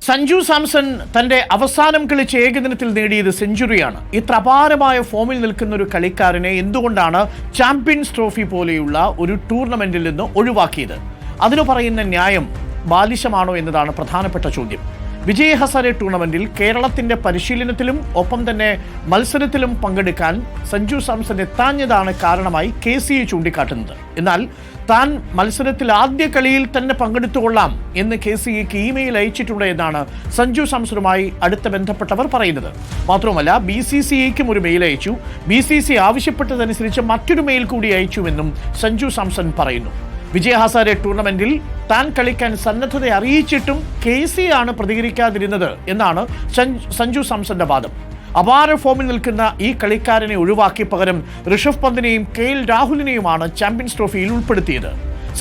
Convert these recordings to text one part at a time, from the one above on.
സഞ്ജു സാംസൺ തന്റെ അവസാനം കളിച്ച ഏകദിനത്തിൽ നേടിയത് സെഞ്ചുറിയാണ്. ഇത്ര അപാരമായ ഫോമിൽ നിൽക്കുന്ന ഒരു കളിക്കാരനെ എന്തുകൊണ്ടാണ് ചാമ്പ്യൻസ് ട്രോഫി പോലെയുള്ള ഒരു ടൂർണമെന്റിൽ നിന്ന് ഒഴിവാക്കിയത്? അതിനു പറയുന്ന ന്യായം ബാലിശമാണോ എന്നതാണ് പ്രധാനപ്പെട്ട ചോദ്യം. വിജയ് ഹസാരെ ടൂർണമെന്റിൽ കേരളത്തിന്റെ പരിശീലനത്തിലും ഒപ്പം തന്നെ മത്സരത്തിലും പങ്കെടുക്കാൻ സഞ്ജു സാംസൺ എത്താഞ്ഞതാണ് കാരണമായി KCA ചൂണ്ടിക്കാട്ടുന്നത്. എന്നാൽ താൻ മത്സരത്തിൽ ആദ്യ കളിയിൽ തന്നെ പങ്കെടുത്തുകൊള്ളാം എന്ന് KCAക്ക് ഇമെയിൽ അയച്ചിട്ടുണ്ട് എന്നാണ് സഞ്ജു സാംസണുമായി അടുത്ത ബന്ധപ്പെട്ടവർ പറയുന്നത്. മാത്രവുമല്ല BCCIക്കും ഒരു മെയിൽ അയച്ചു. BCCI ആവശ്യപ്പെട്ടതനുസരിച്ച് മറ്റൊരു മെയിൽ കൂടി അയച്ചുവെന്നും സഞ്ജു സാംസൺ പറയുന്നു. വിജയ് ഹസാരെ ടൂർണമെന്റിൽ താൻ കളിക്കാൻ സന്നദ്ധത അറിയിച്ചിട്ടും KCA ആണ് പ്രതികരിക്കാതിരുന്നത് എന്നാണ് സഞ്ജു സാംസന്റെ വാദം. അപാര ഫോമിൽ നിൽക്കുന്ന ഈ കളിക്കാരനെ ഒഴിവാക്കി പകരം ഋഷഭ് പന്തിനെയും KL രാഹുലിനെയുമാണ് ചാമ്പ്യൻസ് ട്രോഫിയിൽ ഉൾപ്പെടുത്തിയത്.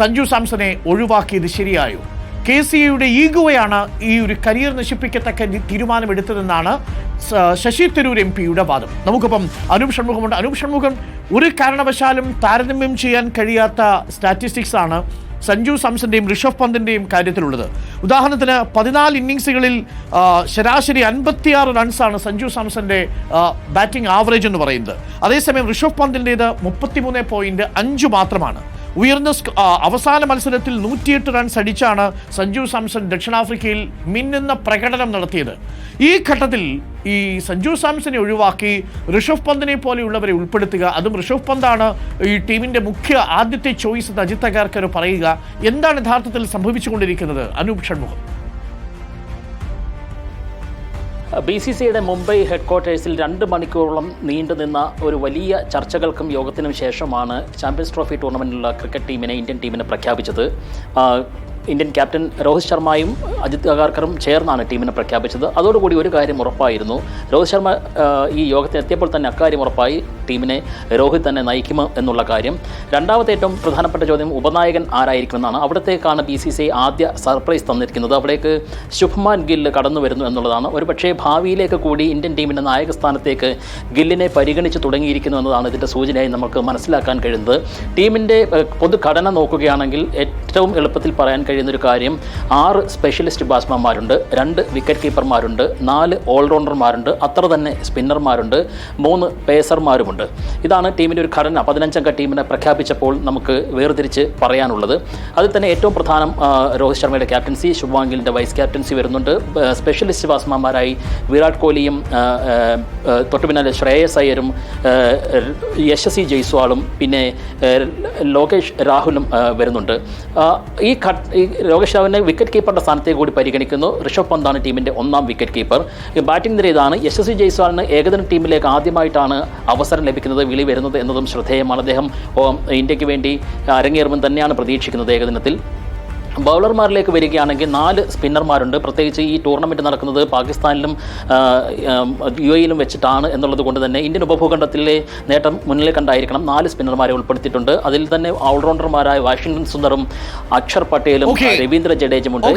സഞ്ജു സാംസനെ ഒഴിവാക്കിയത് ശരിയായോ? KCAയുടെ ഈഗോയാണ് ഈ ഒരു കരിയർ നശിപ്പിക്കത്തക്ക തീരുമാനമെടുത്തതെന്നാണ് ശശി തരൂർ MPയുടെ വാദം. നമുക്കിപ്പം അനൂപ് ഷൺമുഖമുണ്ട്. അനൂപ് ഷൺമുഖം, ഒരു കാരണവശാലും താരതമ്യം ചെയ്യാൻ കഴിയാത്ത സ്റ്റാറ്റിസ്റ്റിക്സ് ആണ് സഞ്ജു സാംസന്റെയും ഋഷഭ് പന്തിന്റെയും കാര്യത്തിലുള്ളത്. ഉദാഹരണത്തിന് 14 ഇന്നിങ്സുകളിൽ ശരാശരി 56 റൺസാണ് സഞ്ജു സാംസന്റെ ബാറ്റിംഗ് ആവറേജ് എന്ന് പറയുന്നത്. അതേസമയം ഋഷഭ് പന്തിൻ്റേത് 33.5 മാത്രമാണ്. ഉയർന്ന അവസാന മത്സരത്തിൽ 108 റൺസ് അടിച്ചാണ് സഞ്ജു സാംസൺ ദക്ഷിണാഫ്രിക്കയിൽ മിന്നുന്ന പ്രകടനം നടത്തിയത്. ഈ ഘട്ടത്തിൽ ഈ സഞ്ജു സാംസനെ ഒഴിവാക്കി ഋഷഭ് പന്തിനെ പോലെയുള്ളവരെ ഉൾപ്പെടുത്തുക, അതും ഋഷഭ് പന്താണ് ഈ ടീമിന്റെ മുഖ്യ ആദ്യത്തെ ചോയ്സ് എന്ന് അജിത് അഗാർക്കർ പറയുക, എന്താണ് യഥാർത്ഥത്തിൽ സംഭവിച്ചുകൊണ്ടിരിക്കുന്നത്? അനൂപ് ഷൺമുഖം. BCCIയുടെ മുംബൈ ഹെഡ്ക്വാർട്ടേഴ്സിൽ 2 മണിക്കൂറോളം നീണ്ടുനിന്ന ഒരു വലിയ ചർച്ചകൾക്കും യോഗത്തിനും ശേഷമാണ് ചാമ്പ്യൻസ് ട്രോഫി ടൂർണമെൻറ്റിലുള്ള ക്രിക്കറ്റ് ടീമിനെ, ഇന്ത്യൻ ടീമിനെ പ്രഖ്യാപിച്ചത്. ഇന്ത്യൻ ക്യാപ്റ്റൻ രോഹിത് ശർമ്മയും അജിത് അഗാർക്കറും ചേർന്നാണ് ടീമിനെ പ്രഖ്യാപിച്ചത്. അതോടുകൂടി ഒരു കാര്യം ഉറപ്പായിരുന്നു. രോഹിത് ശർമ്മ ഈ യോഗത്തിന് എത്തിയപ്പോൾ തന്നെ അക്കാര്യം ഉറപ്പായി, ടീമിനെ രോഹിത് തന്നെ നയിക്കുമോ എന്നുള്ള കാര്യം. രണ്ടാമത്തെ ഏറ്റവും പ്രധാനപ്പെട്ട ചോദ്യം ഉപനായകൻ ആരായിരിക്കുമെന്നാണ്. അവിടത്തേക്കാണ് BCCI ആദ്യ സർപ്രൈസ് തന്നിരിക്കുന്നത്. അവിടേക്ക് ശുഭ്മാൻ ഗിൽ കടന്നു വരുന്നു എന്നുള്ളതാണ്. ഒരുപക്ഷേ ഭാവിയിലേക്ക് കൂടി ഇന്ത്യൻ ടീമിൻ്റെ നായക സ്ഥാനത്തേക്ക് ഗില്ലിനെ പരിഗണിച്ച് തുടങ്ങിയിരിക്കുന്നു എന്നതാണ് ഇതിൻ്റെ സൂചനയായി നമുക്ക് മനസ്സിലാക്കാൻ കഴിയുന്നത്. ടീമിൻ്റെ പൊതുഘടന നോക്കുകയാണെങ്കിൽ ഏറ്റവും എളുപ്പത്തിൽ പറയാൻ കഴിയുന്നൊരു കാര്യം, 6 സ്പെഷ്യലിസ്റ്റ് ബാറ്റ്സ്മാൻമാരുണ്ട്, 2 വിക്കറ്റ് കീപ്പർമാരുണ്ട്, 4 ഓൾറൗണ്ടർമാരുണ്ട്, അത്ര തന്നെ സ്പിന്നർമാരുണ്ട്, 3 പേസർമാരുമുണ്ട്. ഇതാണ് ടീമിൻ്റെ ഒരു ഘടന. 15 അംഗ ടീമിനെ പ്രഖ്യാപിച്ചപ്പോൾ നമുക്ക് വേർതിരിച്ച് പറയാനുള്ളത്. അതിൽ തന്നെ ഏറ്റവും പ്രധാനം രോഹിത് ശർമ്മയുടെ ക്യാപ്റ്റൻസി, ശുഭ്മാൻ ഗില്ലിൻ്റെ വൈസ് ക്യാപ്റ്റൻസി വരുന്നുണ്ട്. സ്പെഷ്യലിസ്റ്റ് ബാറ്റ്സ്മാൻമാരായി വിരാട് കോഹ്ലിയും തൊട്ടു പിന്നാലെ ശ്രേയസ് അയ്യരും യശസ്വി ജയ്സ്വാളും പിന്നെ ലോകേഷ് രാഹുലും വരുന്നുണ്ട്. ഈ ലോകേഷ് രാഹുലിനെ വിക്കറ്റ് കീപ്പറുടെ സ്ഥാനത്തേക്ക് കൂടി പരിഗണിക്കുന്നു. ഋഷഭ് പന്താണ് ടീമിൻ്റെ 1ാം വിക്കറ്റ് കീപ്പർ. ബാറ്റിംഗ് നിര ഇതാണ്. യശസ്വി ജയ്സ്വാളിന് ഏകദിന ടീമിലേക്ക് ആദ്യമായിട്ടാണ് അവസരം ലഭിക്കുന്നത്, വിളി വരുന്നത് എന്നതും ശ്രദ്ധേയമാണ്. അദ്ദേഹം ഇന്ത്യക്ക് വേണ്ടി അരങ്ങേറുമെന്ന് തന്നെയാണ് പ്രതീക്ഷിക്കുന്നത് ഏകദിനത്തിൽ. ബൗളർമാരിലേക്ക് വരികയാണെങ്കിൽ 4 സ്പിന്നർമാരുണ്ട്. പ്രത്യേകിച്ച് ഈ ടൂർണമെൻറ്റ് നടക്കുന്നത് പാകിസ്ഥാനിലും UAEയിലും വെച്ചിട്ടാണ് എന്നുള്ളത് കൊണ്ട് തന്നെ ഇന്ത്യൻ ഉപഭൂഖണ്ഡത്തിലെ നേട്ടം മുന്നിൽ കണ്ടായിരിക്കണം 4 സ്പിന്നർമാരെ ഉൾപ്പെടുത്തിയിട്ടുണ്ട്. അതിൽ തന്നെ ഓൾറൗണ്ടർമാരായ വാഷിംഗ്ടൺ സുന്ദറും അക്ഷർ പട്ടേലും രവീന്ദ്ര ജഡേജുമുണ്ട്.